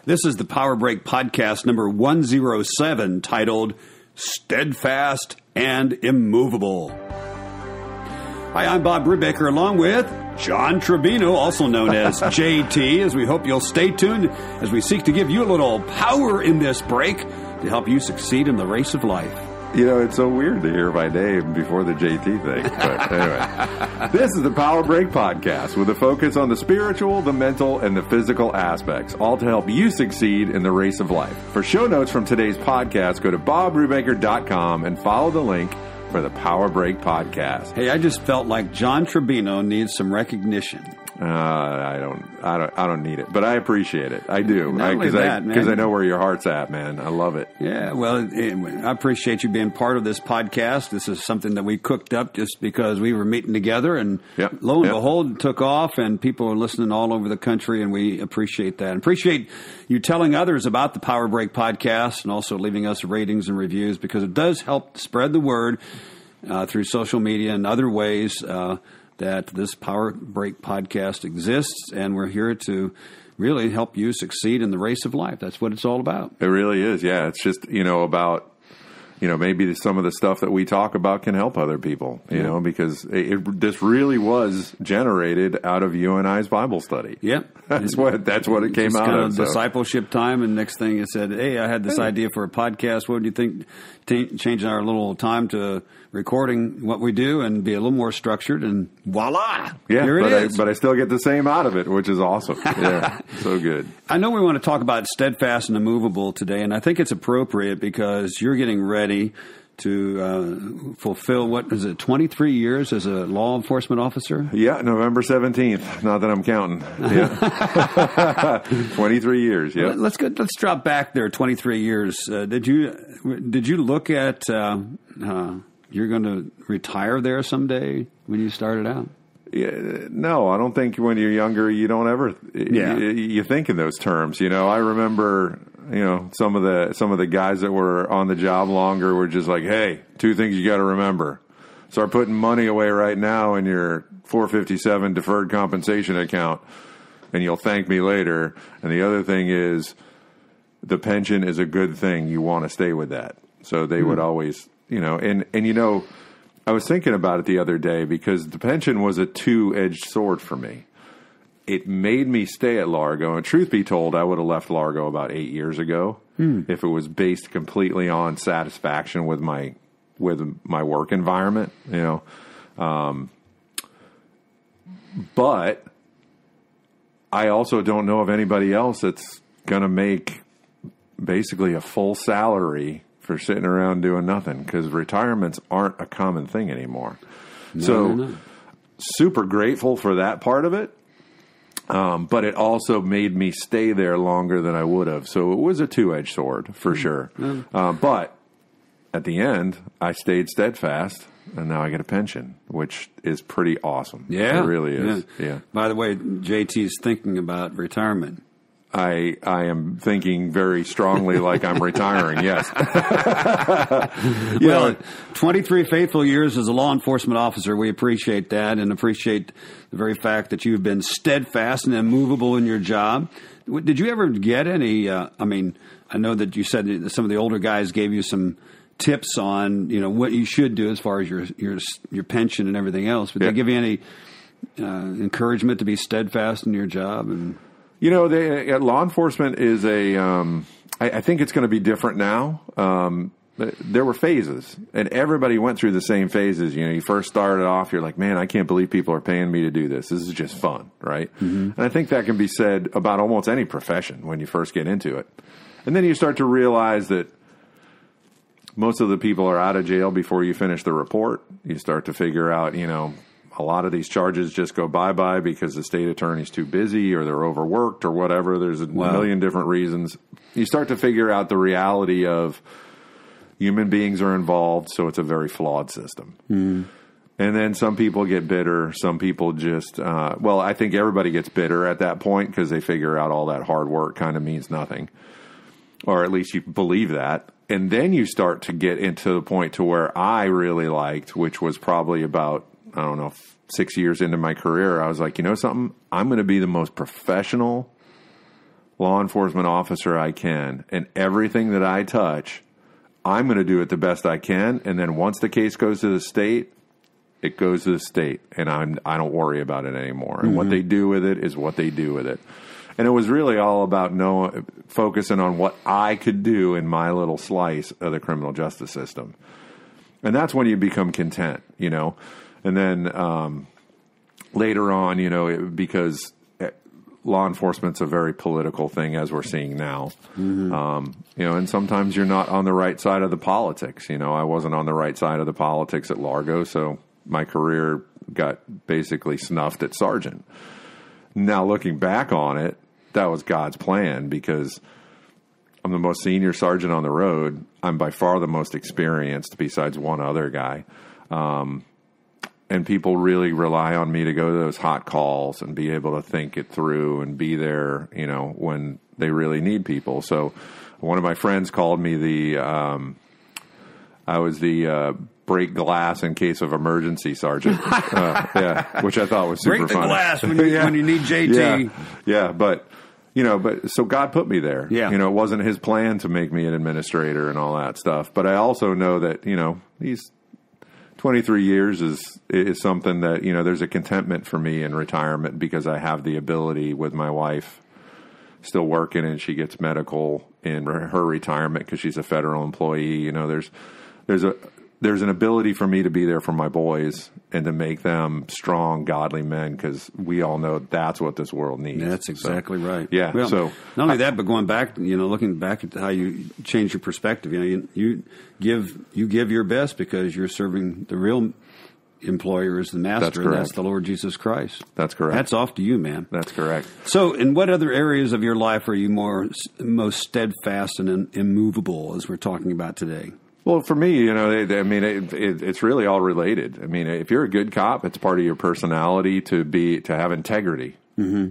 This is the Power Break podcast number 107, titled Steadfast and Immoveable. Hi, I'm Bob Brubaker, along with John Trevino, also known as JT, as we hope you'll stay tuned as we seek to give you a little power in this break to help you succeed in the race of life. You know, it's so weird to hear my name before the JT thing. But anyway, this is the Power Break Podcast with a focus on the spiritual, the mental, and the physical aspects, all to help you succeed in the race of life. For show notes from today's podcast, go to bobbrubaker.com and follow the link for the Power Break Podcast. Hey, I just felt like John Trevino needs some recognition. I don't need it, but I appreciate it. I do, because I know where your heart's at, man. I love it. Yeah, well, I appreciate you being part of this podcast. This is something that we cooked up just because we were meeting together, and lo and behold, it took off, and people are listening all over the country, and we appreciate that. And appreciate you telling others about the Power Break podcast, and also leaving us ratings and reviews, because it does help spread the word through social media and other ways that this Power Break podcast exists, and we're here to really help you succeed in the race of life. That's what it's all about. It really is, yeah. It's just, about, maybe some of the stuff that we talk about can help other people, you know, because this really was generated out of you and I's Bible study. Yep. That's what it came out of. Discipleship time, and next thing it said, hey, I had this idea for a podcast. What do you think? Changing our little time to recording what we do and be a little more structured, and voila! Yeah, here it is. But I still get the same out of it, which is awesome. Yeah, so good. I know we want to talk about Steadfast and Immoveable today, and I think it's appropriate because you're getting ready to fulfill, 23 years as a law enforcement officer? Yeah, November 17th. Not that I'm counting. Yeah. 23 years, yeah. Let's drop back there 23 years. Did you look at you're going to retire there someday when you started out? Yeah, no, I don't think when you're younger you don't ever you think in those terms. I remember some of the guys that were on the job longer were just like, hey, two things you got to remember: start putting money away right now in your 457 deferred compensation account, and you'll thank me later. And the other thing is, the pension is a good thing. You want to stay with that. So they would always. I was thinking about it the other day because the pension was a two-edged sword for me. It made me stay at Largo, and truth be told, I would have left Largo about 8 years ago if it was based completely on satisfaction with my work environment. But I also don't know of anybody else that's going to make basically a full salary for sitting around doing nothing, because retirements aren't a common thing anymore. No. Super grateful for that part of it. But it also made me stay there longer than I would have. So it was a two-edged sword for sure. But at the end, I stayed steadfast, and now I get a pension, which is pretty awesome. Yeah. It really is. Yeah. By the way, JT's thinking about retirement. I am thinking very strongly like I'm retiring, yes. Well, 23 faithful years as a law enforcement officer, we appreciate that, and appreciate the very fact that you've been steadfast and immovable in your job. Did you ever get any, I know that you said that some of the older guys gave you some tips on, what you should do as far as your pension and everything else, but did they give you any encouragement to be steadfast in your job? And law enforcement is I think it's going to be different now. There were phases, and everybody went through the same phases. You first started off, you're like, man, I can't believe people are paying me to do this. This is just fun, right? Mm-hmm. And I think that can be said about almost any profession when you first get into it. And then you start to realize that most of the people are out of jail before you finish the report. You start to figure out, a lot of these charges just go bye-bye because the state attorney's too busy or they're overworked or whatever. There's a million different reasons. You start to figure out the reality of human beings are involved, so it's a very flawed system. Mm. And then some people get bitter. Some people just, I think everybody gets bitter at that point because they figure out all that hard work kind of means nothing. Or at least you believe that. And then you start to get into the point to where I really liked, which was probably about, 6 years into my career, I was like, something? I'm going to be the most professional law enforcement officer I can, and everything that I touch, I'm going to do it the best I can. And then once the case goes to the state, it goes to the state, and I don't worry about it anymore. And what they do with it is what they do with it. And it was really all about focusing on what I could do in my little slice of the criminal justice system. And that's when you become content, you know. And then later on, because law enforcement's a very political thing, as we're seeing now. And sometimes you're not on the right side of the politics. I wasn't on the right side of the politics at Largo, so my career got basically snuffed at sergeant. Now, looking back on it, that was God's plan, because I'm the most senior sergeant on the road. I'm by far the most experienced, besides one other guy. And people really rely on me to go to those hot calls and be able to think it through and be there, when they really need people. So one of my friends called me I was the break glass in case of emergency sergeant, which I thought was super funny. Break the funny. glass when you need JT. But so God put me there. Yeah. It wasn't his plan to make me an administrator and all that stuff. But I also know that, these 23 years is something that, there's a contentment for me in retirement, because I have the ability with my wife still working, and she gets medical in her retirement because she's a federal employee. There's an ability for me to be there for my boys and to make them strong, godly men, because we all know that's what this world needs. Yeah, that's exactly right. Yeah. Well, so not only that, but going back, looking back at how you change your perspective, you give your best because you're serving the real employer is the master, and that's the Lord Jesus Christ. That's correct. That's off to you, man. That's correct. So, in what other areas of your life are you most steadfast and immovable, as we're talking about today? Well, for me, it's really all related. I mean, if you're a good cop, it's part of your personality to have integrity. Mm-hmm.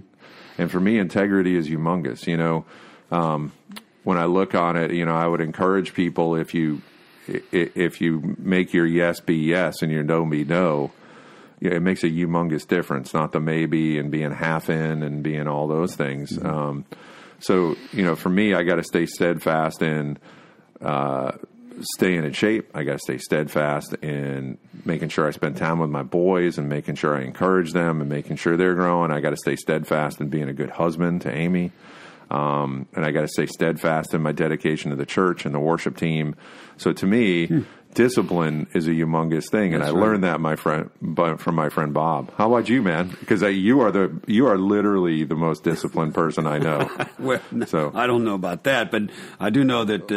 And for me, integrity is humongous. When I look on it, I would encourage people, if you make your yes be yes and your no be no, it makes a humongous difference. Not the maybe and being half in and being all those things. Mm-hmm. So for me, I got to stay steadfast in staying in shape. I got to stay steadfast in making sure I spend time with my boys and making sure I encourage them and making sure they're growing. I got to stay steadfast in being a good husband to Amy. And I got to stay steadfast in my dedication to the church and the worship team. So to me, discipline is a humongous thing. And I learned that, from my friend Bob. How about you, man? Because you are literally the most disciplined person I know. Well, so I don't know about that, but I do know that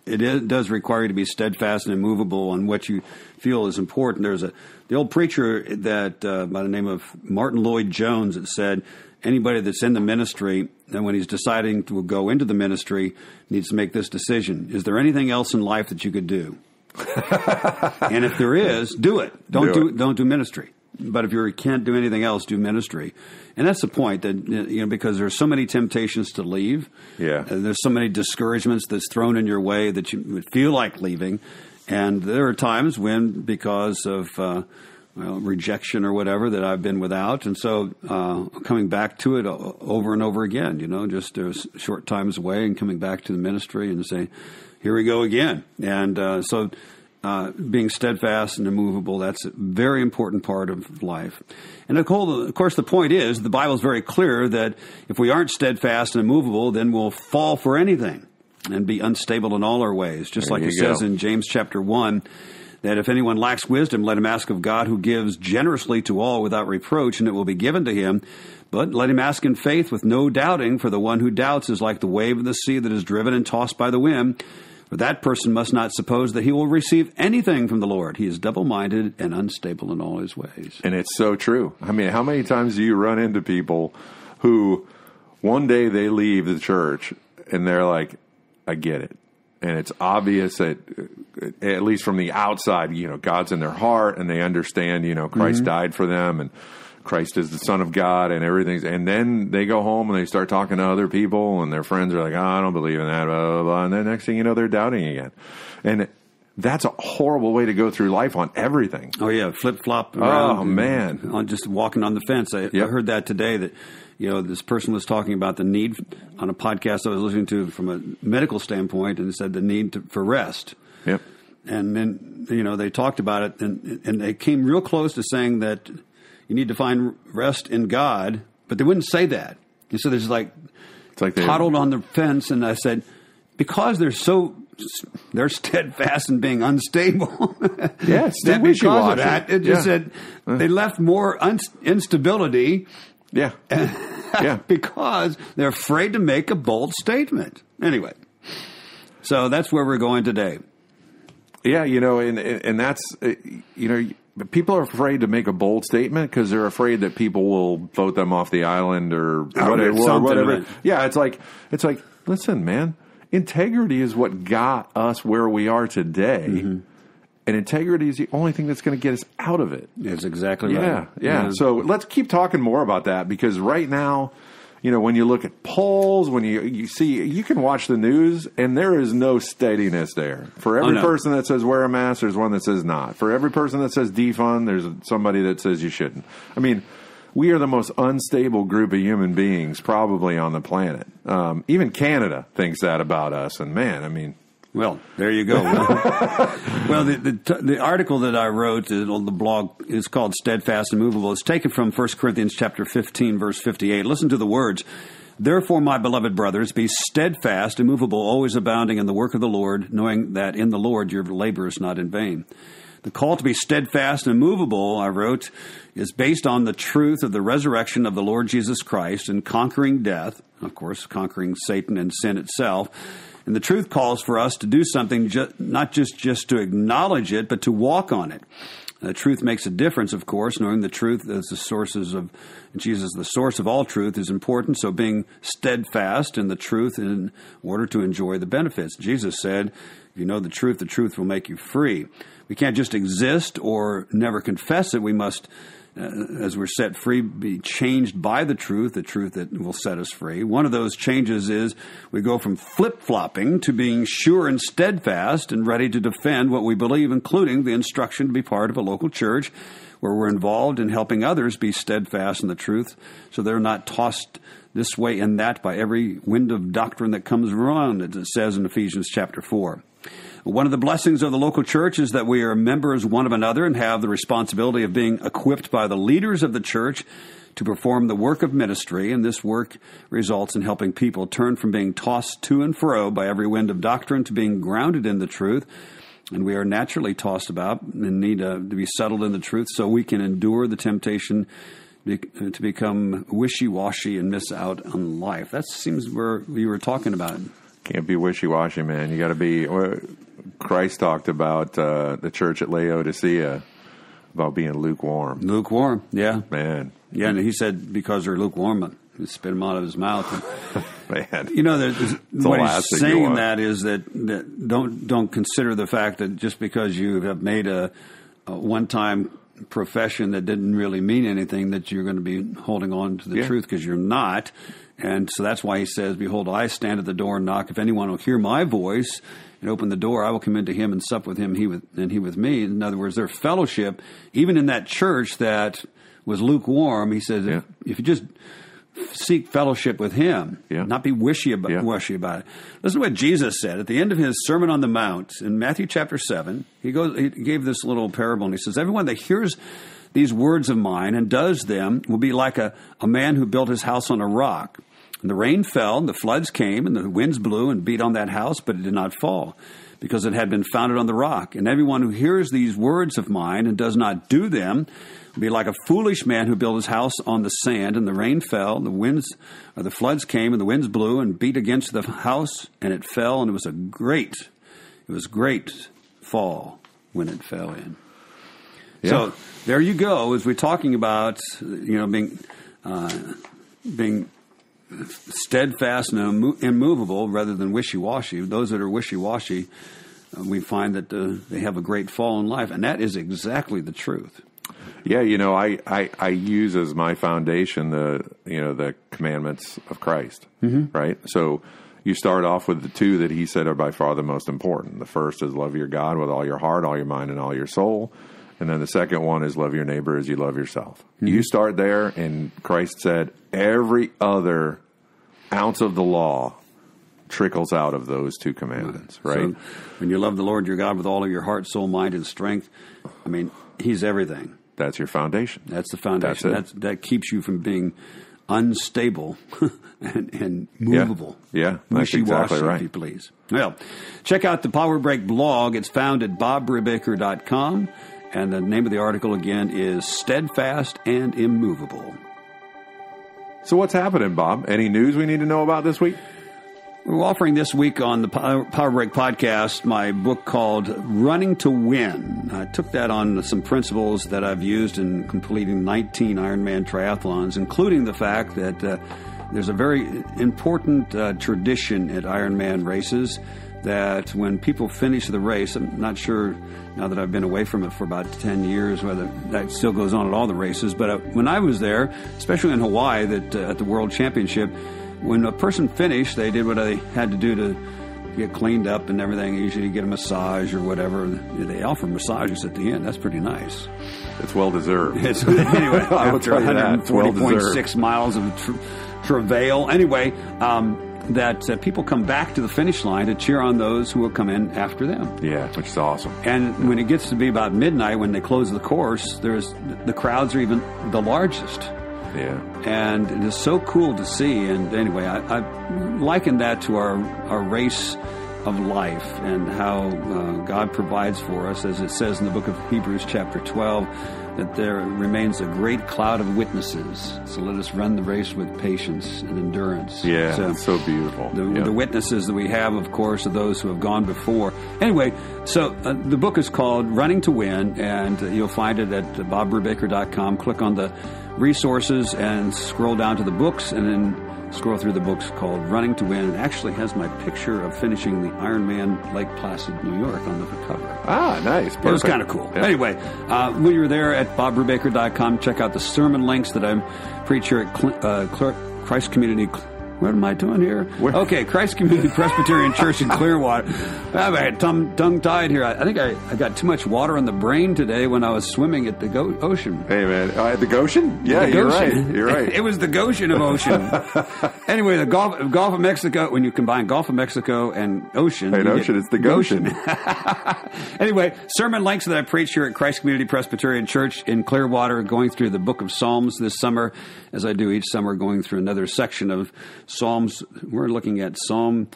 it does require you to be steadfast and immovable on what you feel is important. There's the old preacher that by the name of Martin Lloyd-Jones that said, anybody that's in the ministry, and when he's deciding to go into the ministry, needs to make this decision. Is there anything else in life that you could do? And if there is, do it. Don't do ministry. But if you can't do anything else, do ministry. And that's the point, that because there's so many temptations to leave. Yeah. There's so many discouragements that's thrown in your way that you would feel like leaving. And there are times when, because of rejection or whatever, that I've been without. And so coming back to it over and over again, just there's short times away and coming back to the ministry and say, here we go again. And so being steadfast and immovable, that's a very important part of life. And of course, the point is, the Bible is very clear that if we aren't steadfast and immovable, then we'll fall for anything and be unstable in all our ways. Just like it says in James chapter 1, that if anyone lacks wisdom, let him ask of God, who gives generously to all without reproach, and it will be given to him. But let him ask in faith with no doubting, for the one who doubts is like the wave of the sea that is driven and tossed by the wind. For that person must not suppose that he will receive anything from the Lord. He is double-minded and unstable in all his ways. And it's so true. I mean, how many times do you run into people who one day they leave the church and they're like, I get it. And it's obvious that, at least from the outside, God's in their heart and they understand, Christ died for them and Christ is the Son of God and everything. And then they go home and they start talking to other people and their friends are like, oh, I don't believe in that, blah, blah, blah. And then next thing you know, they're doubting again. And that's a horrible way to go through life on everything. Oh, yeah, flip-flop around. Oh, man. On just walking on the fence. I heard that today, that this person was talking about the need on a podcast I was listening to from a medical standpoint, and it said the need for rest. Yep. And then, they talked about it, and they came real close to saying that you need to find rest in God, but they wouldn't say that. And so there's it's like toddled on the fence, and I said, because they're steadfast in being unstable. Yes, that because of that, it just said they left more instability. Yeah. Because they're afraid to make a bold statement. Anyway, so that's where we're going today. Yeah, and that's, people are afraid to make a bold statement because they're afraid that people will vote them off the island or whatever. Yeah, it's like, listen, man, integrity is what got us where we are today. Mm-hmm. And integrity is the only thing that's going to get us out of it. That's exactly right. Yeah. So let's keep talking more about that, because right now, when you look at polls, when you see, you can watch the news, and there is no steadiness there. For every person that says wear a mask, there's one that says not. For every person that says defund, there's somebody that says you shouldn't. I mean, we are the most unstable group of human beings probably on the planet. Even Canada thinks that about us. And man, I mean... Well, there you go. Well, the article that I wrote on the blog is called Steadfast and Immoveable. It's taken from 1 Corinthians chapter 15, verse 58. Listen to the words. Therefore, my beloved brothers, be steadfast, immovable, always abounding in the work of the Lord, knowing that in the Lord your labor is not in vain. The call to be steadfast and immovable, I wrote, is based on the truth of the resurrection of the Lord Jesus Christ and conquering death, of course, conquering Satan and sin itself. And the truth calls for us to do something, not just to acknowledge it, but to walk on it. The truth makes a difference, of course. Knowing the truth as the sources of Jesus, the source of all truth, is important. So being steadfast in the truth in order to enjoy the benefits. Jesus said, if you know the truth will make you free. We can't just exist or never confess it. We must, as we're set free, be changed by the truth that will set us free. One of those changes is we go from flip-flopping to being sure and steadfast and ready to defend what we believe, including the instruction to be part of a local church where we're involved in helping others be steadfast in the truth so they're not tossed this way and that by every wind of doctrine that comes around, as it says in Ephesians chapter 4. One of the blessings of the local church is that we are members one of another and have the responsibility of being equipped by the leaders of the church to perform the work of ministry, and this work results in helping people turn from being tossed to and fro by every wind of doctrine to being grounded in the truth. And we are naturally tossed about and need to be settled in the truth so we can endure the temptation to become wishy-washy and miss out on life. That seems where we were talking about. Can't be wishy-washy, man. You got to be... Christ talked about the church at Laodicea, about being lukewarm. Lukewarm, yeah. Man. Yeah, and he said because they're lukewarm, he spit them out of his mouth. Man. What he's saying in that is that don't consider the fact that just because you have made a one-time profession that didn't really mean anything, that you're going to be holding on to the truth, because you're not. And so that's why he says, behold, I stand at the door and knock. If anyone will hear my voice and open the door, I will come into him and sup with him, and he with me. In other words, their fellowship, even in that church that was lukewarm, he says, if you just seek fellowship with him, not be wishy about it. Listen to what Jesus said at the end of his Sermon on the Mount in Matthew chapter 7. He gave this little parable, and he says, everyone that hears these words of mine and does them will be like a man who built his house on a rock. And the rain fell, and the floods came, and the winds blew and beat on that house, but it did not fall, because it had been founded on the rock. And everyone who hears these words of mine and does not do them will be like a foolish man who built his house on the sand, and the rain fell, and the floods came, and the winds blew and beat against the house, and it fell, and it was great fall when it fell in. Yeah. So there you go, as we're talking about, being steadfast and immovable rather than wishy-washy. Those that are wishy-washy, we find that they have a great fall in life, and that is exactly the truth. Yeah, I use as my foundation the commandments of Christ, right? So you start off with the two that he said are by far the most important. The first is love your God with all your heart, all your mind, and all your soul. And then the second one is love your neighbor as you love yourself. Mm-hmm. You start there, and Christ said every other ounce of the law trickles out of those two commandments, right? So when you love the Lord your God with all of your heart, soul, mind, and strength, I mean, he's everything. That's your foundation. That's the foundation. That keeps you from being unstable and movable. Yeah, that's exactly right. If you please. Well, check out the Power Break blog. It's found at bobrubaker.com. And the name of the article, again, is Steadfast and Immoveable. So what's happening, Bob? Any news we need to know about this week? We're offering this week on the Power Break podcast my book called Running to Win. I took that on some principles that I've used in completing 19 Ironman triathlons, including the fact that there's a very important tradition at Ironman races that when people finish the race, I'm not sure now that I've been away from it for about 10 years whether that still goes on at all the races, but when I was there, especially in Hawaii at the World Championship, when a person finished, they did what they had to do to get cleaned up and everything. Usually get a massage or whatever. They offer massages at the end. That's pretty nice. It's well-deserved. Anyway, after 140.6 miles of travail. Anyway, that people come back to the finish line to cheer on those who will come in after them. Yeah, which is awesome. And when it gets to be about midnight, when they close the course, the crowds are even the largest. Yeah. And it is so cool to see. And anyway, I liken that to our race of life and how God provides for us, as it says in the book of Hebrews chapter 12, that there remains a great cloud of witnesses. So let us run the race with patience and endurance. Yeah, so, it's so beautiful. The witnesses that we have, of course, are those who have gone before. Anyway, so the book is called Running to Win, and you'll find it at bobrubaker.com. Click on the resources and scroll down to the books, and then scroll through the books called Running to Win. It actually has my picture of finishing the Ironman Lake Placid, New York on the cover. Ah, nice. Perfect. It was kind of cool. Yeah. Anyway, when you're there at bobrubaker.com, check out the sermon links that I preach here at Christ Community. What am I doing here? Okay, Christ Community Presbyterian Church in Clearwater. I had tongue-tied here. I think I got too much water on the brain today when I was swimming at the ocean. Hey, man. At the Goshen? Yeah, you're right. You're right. It was the Goshen of ocean. Anyway, the Gulf of Mexico, when you combine Gulf of Mexico and ocean. Hey, ocean, it's the Goshen. Anyway, sermon links that I preach here at Christ Community Presbyterian Church in Clearwater, going through the book of Psalms this summer, as I do each summer, going through another section of Psalms. We're looking at Psalm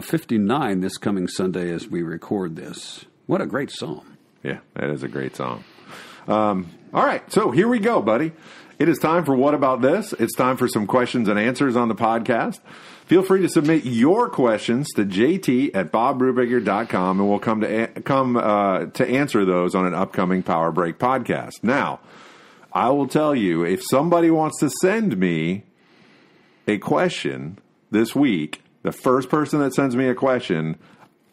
59 this coming Sunday as we record this. What a great psalm. Yeah, that is a great psalm. All right, so here we go, buddy. It is time for What About This? It's time for some questions and answers on the podcast. Feel free to submit your questions to jt@bobrubaker.com, and we'll come to answer those on an upcoming Power Break podcast. Now, I will tell you, if somebody wants to send me a question this week, the first person that sends me a question,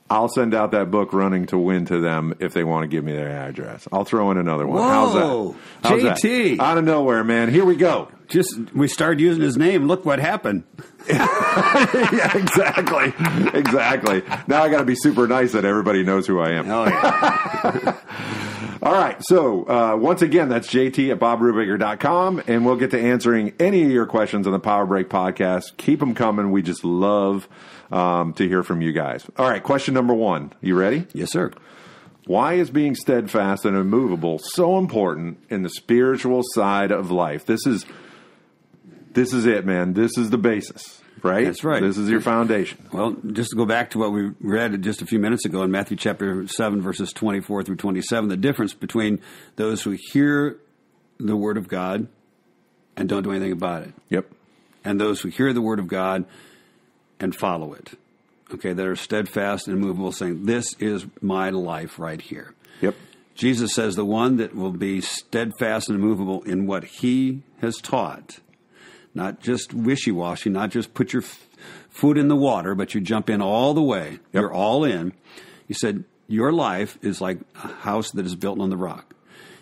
I'll send out that book Running to Win to them if they want to give me their address. I'll throw in another one. Whoa, How's JT. That? Out of nowhere, man. Here we go. We started using his name. Look what happened. Yeah, exactly. Exactly. Now I got to be super nice that everybody knows who I am. Oh, yeah. All right. So, once again, that's jt@bobrubaker.com, and we'll get to answering any of your questions on the Power Break podcast. Keep them coming. We just love to hear from you guys. All right. Question number 1. You ready? Yes, sir. Why is being steadfast and immovable so important in the spiritual side of life? This is it, man. This is the basis. Right? That's right. This is your foundation. Well, just to go back to what we read just a few minutes ago in Matthew chapter 7, verses 24 through 27, the difference between those who hear the word of God and don't do anything about it. Yep. And those who hear the word of God and follow it. Okay, that are steadfast and immovable, saying, this is my life right here. Yep. Jesus says the one that will be steadfast and immovable in what he has taught, not just wishy-washy, not just put your foot in the water, but you jump in all the way. Yep. You're all in. He said, your life is like a house that is built on the rock.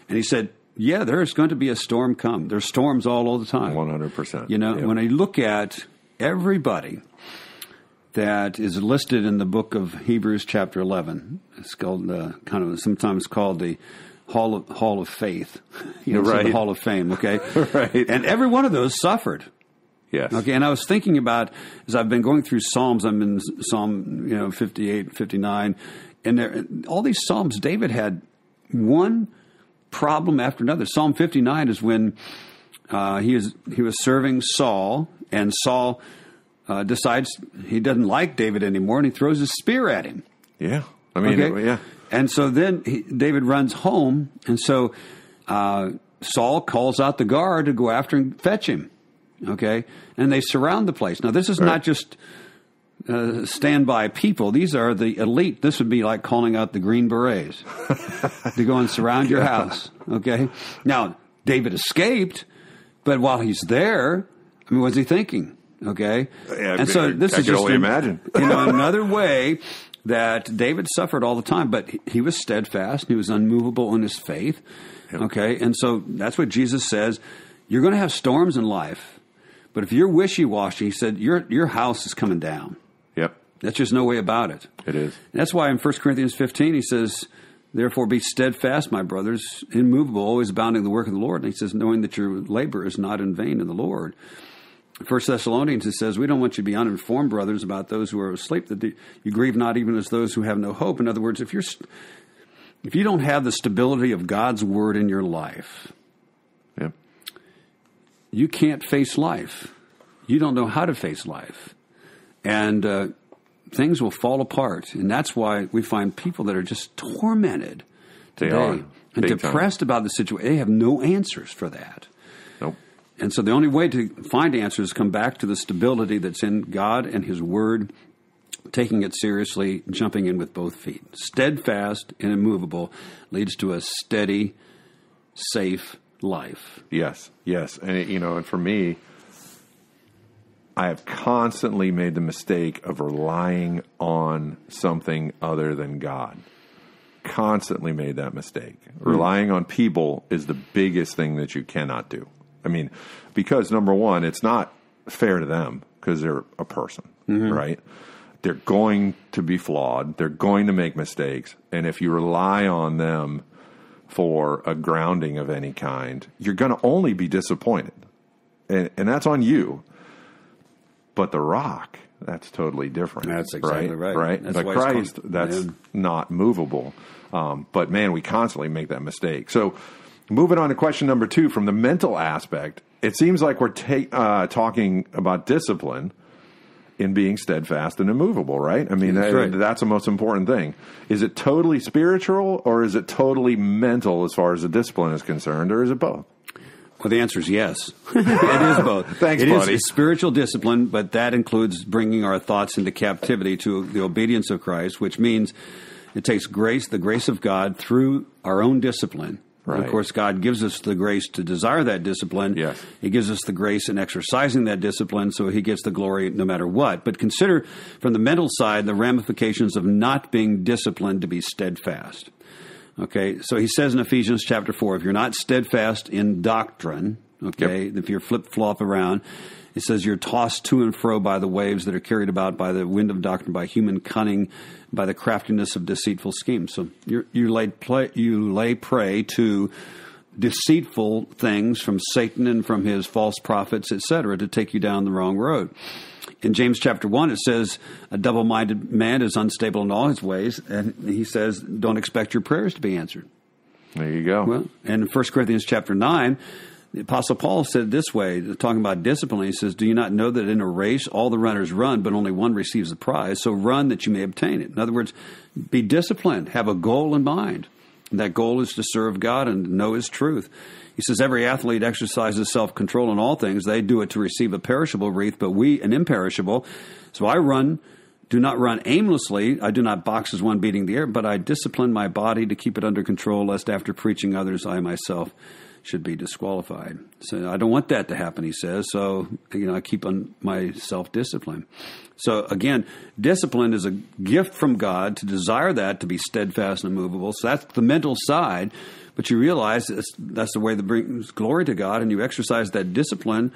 And he said, yeah, there's going to be a storm come. There's storms all the time. 100%. You know, when I look at everybody that is listed in the book of Hebrews chapter 11, it's called sometimes called the Hall of Faith, so Right. the Hall of Fame, okay? Right. And every one of those suffered. Yes. Okay, and I was thinking about, as I've been going through Psalms, I'm in Psalm 58, 59, and all these Psalms, David had one problem after another. Psalm 59 is when he was serving Saul, and Saul decides he doesn't like David anymore, and he throws his spear at him. Yeah. I mean, Okay? yeah. And so then David runs home, and so Saul calls out the guard to go after and fetch him. Okay? And they surround the place. Now, this is not just standby people. These are the elite. This would be like calling out the Green Berets to go and surround your house. Okay? Now, David escaped, but while he's there, I mean, what's he thinking? Okay? Yeah, and so this I is can just only imagine. another way that David suffered all the time, but he was steadfast. He was unmovable in his faith. Yep. Okay? And so that's what Jesus says. You're going to have storms in life. But if you're wishy-washy, he said, your house is coming down. Yep. That's just no way about it. It is. And that's why in 1 Corinthians 15, he says, therefore be steadfast, my brothers, immovable, always abounding in the work of the Lord. And he says, knowing that your labor is not in vain in the Lord. 1 Thessalonians, it says, we don't want you to be uninformed, brothers, about those who are asleep, that you grieve not even as those who have no hope. In other words, if you don't have the stability of God's word in your life, Yep. you can't face life. You don't know how to face life. And things will fall apart. And that's why we find people that are just tormented today. They are. And Big depressed about the situation. They have no answers for that. Nope. And so the only way to find answers is come back to the stability that's in God and His Word, taking it seriously, jumping in with both feet. Steadfast and immovable leads to a steady, safe life. Yes. Yes. And, and for me, I have constantly made the mistake of relying on something other than God. Constantly made that mistake. Relying on people is the biggest thing that you cannot do. I mean, because number one, it's not fair to them because they're a person, right? They're going to be flawed. They're going to make mistakes. And if you rely on them for a grounding of any kind, you're going to only be disappointed. And that's on you. But the rock, that's totally different. That's exactly right. Right? That's but why Christ, that's not movable. But man, we constantly make that mistake. So moving on to question number 2, from the mental aspect, it seems like we're talking about discipline in being steadfast and immovable, right? I mean, that's the most important thing. Is it totally spiritual or is it totally mental as far as the discipline is concerned, or is it both? Well, the answer is yes. It is both. Thanks, buddy. buddy. It is spiritual discipline, but that includes bringing our thoughts into captivity to the obedience of Christ, which means it takes grace, the grace of God, through our own discipline. Right. Of course, God gives us the grace to desire that discipline. Yes. He gives us the grace in exercising that discipline, so He gets the glory no matter what. But consider, from the mental side, the ramifications of not being disciplined to be steadfast. Okay, so he says in Ephesians chapter 4, if you're not steadfast in doctrine, okay, if you're flip-flop around, it says you're tossed to and fro by the waves that are carried about by the wind of doctrine, by human cunning, by the craftiness of deceitful schemes. So you lay prey to deceitful things from Satan and from his false prophets, etc., to take you down the wrong road. In James chapter 1, it says, a double-minded man is unstable in all his ways, and he says, don't expect your prayers to be answered. There you go. Well, and in 1 Corinthians chapter 9, the Apostle Paul said it this way, talking about discipline, he says, do you not know that in a race all the runners run, but only one receives the prize? So run that you may obtain it. In other words, be disciplined, have a goal in mind. And that goal is to serve God and know His truth. He says, every athlete exercises self-control in all things. They do it to receive a perishable wreath, but we an imperishable. So I do not run aimlessly. I do not box as one beating the air, but I discipline my body to keep it under control, lest after preaching others, I myself should be disqualified. So I don't want that to happen, he says. So, I keep on my self-discipline. So again, discipline is a gift from God to desire that, to be steadfast and immovable. So that's the mental side. But you realize that's the way that brings glory to God, and you exercise that discipline.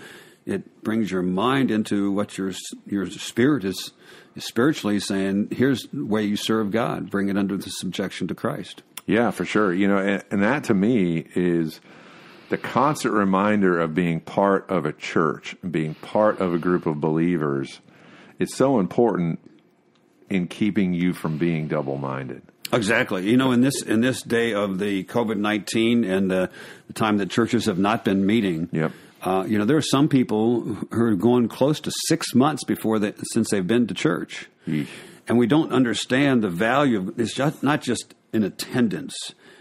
It brings your mind into what your spirit is spiritually saying, here's the way you serve God. Bring it under the subjection to Christ. Yeah, for sure. And that to me is the constant reminder of being part of a church, being part of a group of believers. It's so important in keeping you from being double-minded. Exactly. In this day of the COVID-19 and the time that churches have not been meeting, yep. There are some people who are going close to 6 months since they've been to church. Eesh. And we don't understand the value of it's not just in attendance,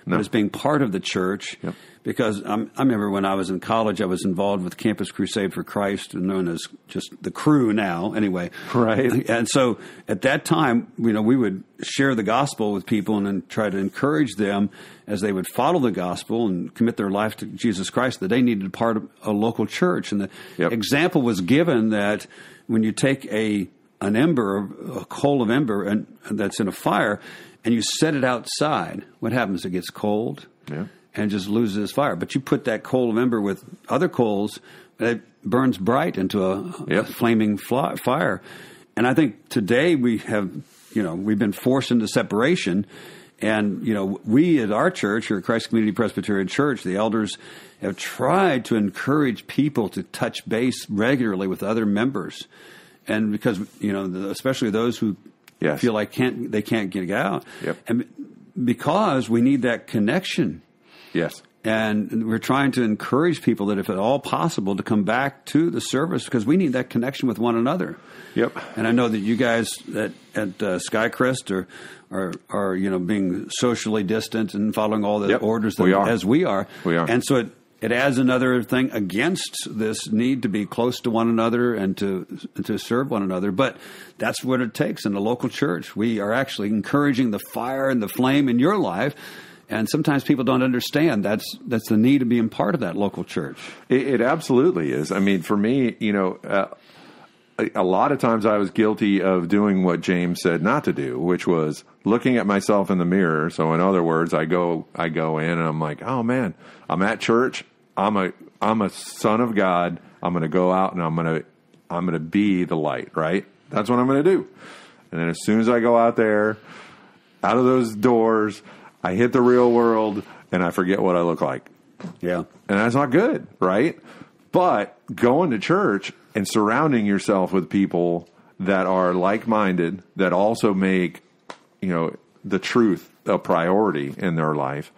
but as being part of the church. Yep. Because I remember when I was in college, I was involved with Campus Crusade for Christ, known as just the Crew now, anyway. Right. And so at that time, we would share the gospel with people and then try to encourage them as they would follow the gospel and commit their life to Jesus Christ, that they needed part of a local church. And the example was given that when you take a coal of ember and that's in a fire, and you set it outside, what happens? It gets cold. Yeah. And just loses its fire. But you put that coal of ember with other coals, it burns bright into a flaming fire. And I think today we've been forced into separation. And, we at our church, here at Christ Community Presbyterian Church, the elders have tried to encourage people to touch base regularly with other members. And because, especially those who feel like they can't get out. Yep. And because we need that connection. Yes. And we're trying to encourage people that if at all possible to come back to the service because we need that connection with one another. Yep. And I know that you guys at Skycrest are being socially distant and following all the orders as we are. We are. And so it adds another thing against this need to be close to one another and to serve one another. But that's what it takes in the local church. We are actually encouraging the fire and the flame in your life. And sometimes people don't understand that's the need of being part of that local church. It absolutely is. I mean, for me, a lot of times I was guilty of doing what James said not to do, which was looking at myself in the mirror. So in other words, I go in and I'm like, oh man, I'm at church. I'm a son of God. I'm going to go out and I'm going to be the light, right? That's what I'm going to do. And then as soon as I go out there, out of those doors, I hit the real world and I forget what I look like. Yeah. And that's not good, right? But going to church and surrounding yourself with people that are like-minded, that also make, the truth a priority in their life,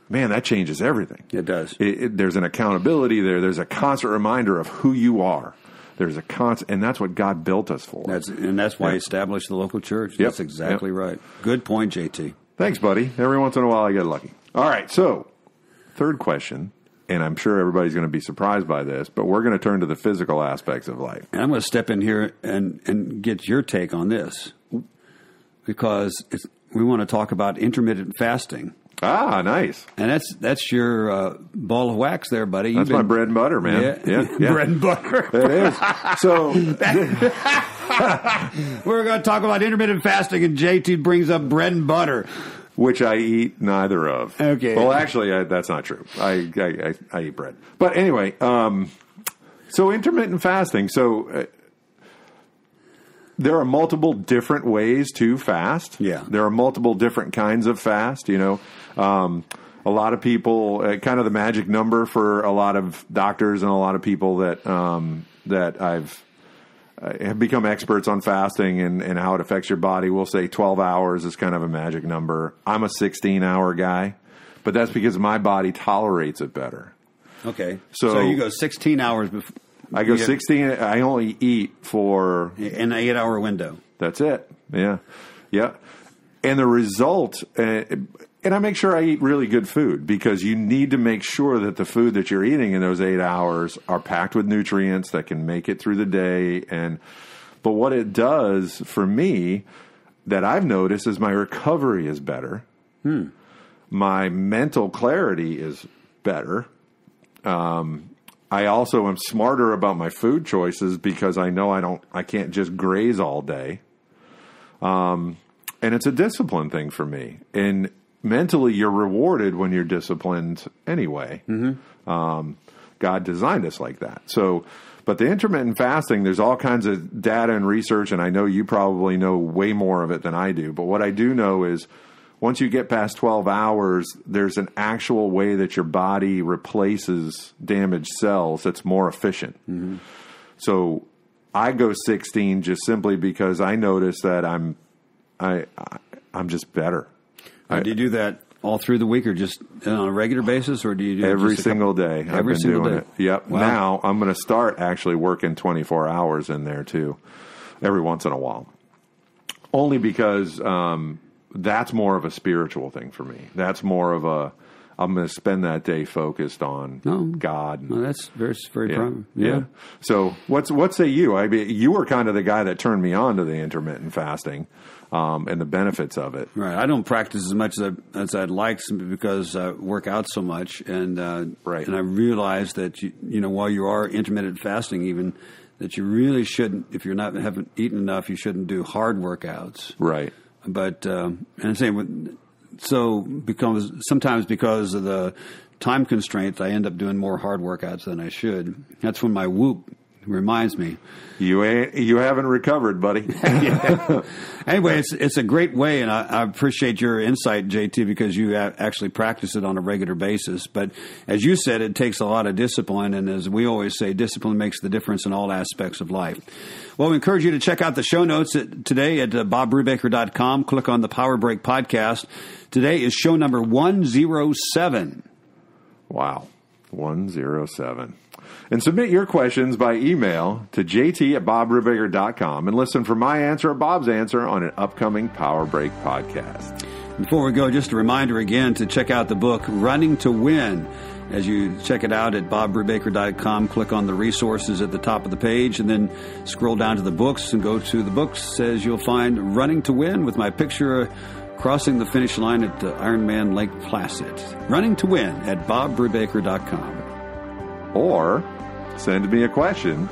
man, that changes everything. It does. There's an accountability there. There's a constant reminder of who you are. There's a and that's what God built us for. That's why He established the local church. That's exactly right. Good point, JT. Thanks, buddy. Every once in a while I get lucky. All right, so third question, and I'm sure everybody's going to be surprised by this, but we're going to turn to the physical aspects of life. And I'm going to step in here and get your take on this because we want to talk about intermittent fasting. Ah, nice. And that's your ball of wax there, buddy. That's my bread and butter, man. Yeah. Bread and butter. It is. So we're going to talk about intermittent fasting, and JT brings up bread and butter. Which I eat neither of. Okay. Well, actually, that's not true. I eat bread. But anyway, so intermittent fasting. So there are multiple different ways to fast. Yeah. There are multiple different kinds of fast, a lot of people, kind of the magic number for a lot of doctors and a lot of people that have become experts on fasting and how it affects your body. We'll say 12 hours is kind of a magic number. I'm a 16-hour guy, but that's because my body tolerates it better. Okay. So you go 16 hours before. I go 16. I only eat for an 8-hour window. That's it. Yeah. Yeah. And the result, and I make sure I eat really good food because you need to make sure that the food that you're eating in those 8 hours are packed with nutrients that can make it through the day. But what it does for me that I've noticed is my recovery is better. My mental clarity is better. I also am smarter about my food choices because I know I can't just graze all day. And it's a discipline thing for me. And mentally, you're rewarded when you're disciplined anyway. Mm-hmm. God designed us like that. So, but the intermittent fasting, there's all kinds of data and research, and I know you probably know way more of it than I do. But what I do know is once you get past 12 hours, there's an actual way that your body replaces damaged cells that's more efficient. Mm-hmm. So I go 16 just simply because I notice that I'm just better. Do you do that all through the week, or just on a regular basis, or do you do every single day? I've been doing it. Yep. Wow. Now I'm going to start actually working 24 hours in there too, every once in a while. Only because that's more of a spiritual thing for me. That's more of a, I'm going to spend that day focused on God. No, that's very prime. Yeah. So what say you? I mean, you were kind of the guy that turned me on to the intermittent fasting and the benefits of it. Right. I don't practice as much as I'd like simply because I work out so much, and and I realize that while you are intermittent fasting, even that you really shouldn't, if you're haven't eaten enough, you shouldn't do hard workouts. Right. But and same with. So sometimes because of the time constraints, I end up doing more hard workouts than I should. That's when my whoop reminds me. You haven't recovered, buddy. Anyway, it's a great way, and I appreciate your insight, JT, because you actually practice it on a regular basis. But as you said, it takes a lot of discipline, and as we always say, discipline makes the difference in all aspects of life. Well, we encourage you to check out the show notes today at bobbrubaker.com. Click on the Power Break podcast. Today is show number 107. Wow, 107. And submit your questions by email to jt@bobbrubaker.com and listen for my answer or Bob's answer on an upcoming Power Break podcast. Before we go, just a reminder again to check out the book, Running to Win. As you check it out at bobbrubaker.com, click on the resources at the top of the page and then scroll down to the books and go to the books as you'll find Running to Win with my picture crossing the finish line at Ironman Lake Placid. Running to Win at bobbrubaker.com. Or send me a question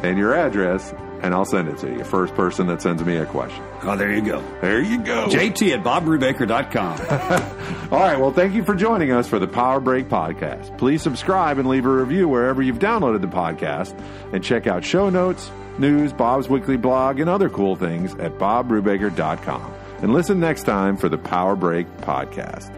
and your address, and I'll send it to you. First person that sends me a question. Oh, there you go. There you go. JT at bobbrubaker.com. All right. Well, thank you for joining us for the Power Break podcast. Please subscribe and leave a review wherever you've downloaded the podcast, and check out show notes, news, Bob's weekly blog, and other cool things at bobbrubaker.com. And listen next time for the Power Break podcast.